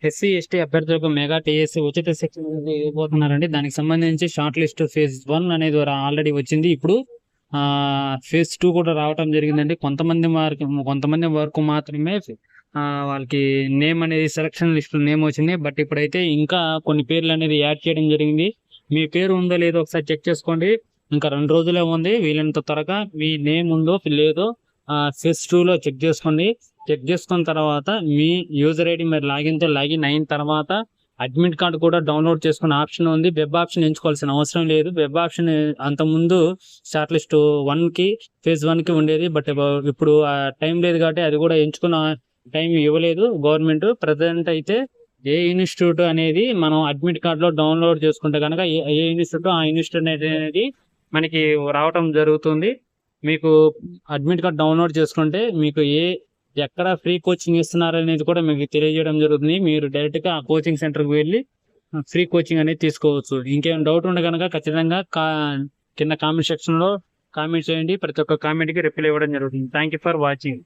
SC, ST అభ్యర్థులకు mega TSC ఉచిత శిక్షణ అనేది ఇవ్వబోతున్నారండి. దానికి సంబంధించి షార్ట్ లిస్ట్ ఫేజ్ 1 అనేది ఆల్రెడీ వచ్చింది. ఇప్పుడు ఫేజ్ 2 కూడా రావటం జరిగిందండి. కొంతమంది వరకు మాత్రమే వాళ్ళకి నేమ్ అనేది సెలక్షన్ లిస్ట్ నేమ్ వచ్చింది. బట్ ఇప్పుడైతే ఇంకా కొన్ని పేర్లు అనేది యాడ్ చేయడం జరిగింది. మీ పేరు ఉందో లేదో ఒకసారి చెక్ చేసుకోండి. ఇంకా 2 రోజులే ఉంది. వీలైనంత త్వరగా మీ నేమ్ ఉందో లేదో ఫేజ్ 2లో చెక్ చేసుకోండి. చెక్ చేసుకున్న తర్వాత మీ యూజర్ ఐడి మీరు లాగిన్ అయిన తర్వాత అడ్మిట్ కార్డు కూడా డౌన్లోడ్ చేసుకునే ఆప్షన్ ఉంది. వెబ్ ఆప్షన్ ఎంచుకోవాల్సిన అవసరం లేదు. వెబ్ ఆప్షన్ అంతకుముందు షార్ట్ లిస్ట్ 1కి ఫేజ్ 1కి ఉండేది. బట్ ఇప్పుడు టైం లేదు కాబట్టి అది కూడా ఎంచుకున్న టైం ఇవ్వలేదు గవర్నమెంట్. ప్రజెంట్ అయితే ఏ ఇన్స్టిట్యూట్ అనేది మనం అడ్మిట్ కార్డులో డౌన్లోడ్ చేసుకుంటే కనుక ఏ ఇన్స్టిట్యూట్ ఆ ఇన్స్టిట్యూట్ అనేది మనకి రావటం జరుగుతుంది. మీకు అడ్మిట్ కార్డ్ డౌన్లోడ్ చేసుకుంటే మీకు ఎక్కడ ఫ్రీ కోచింగ్ ఇస్తున్నారు అనేది కూడా మీకు తెలియజేయడం జరుగుతుంది. మీరు డైరెక్ట్గా ఆ కోచింగ్ సెంటర్కి వెళ్ళి ఫ్రీ కోచింగ్ అనేది తీసుకోవచ్చు. ఇంకేమైనా డౌట్ ఉంటే కనుక ఖచ్చితంగా కింద కామెంట్ సెక్షన్లో కామెంట్ చేయండి. ప్రతి ఒక్క కామెంట్కి రిప్లై ఇవ్వడం జరుగుతుంది. Thank you for watching.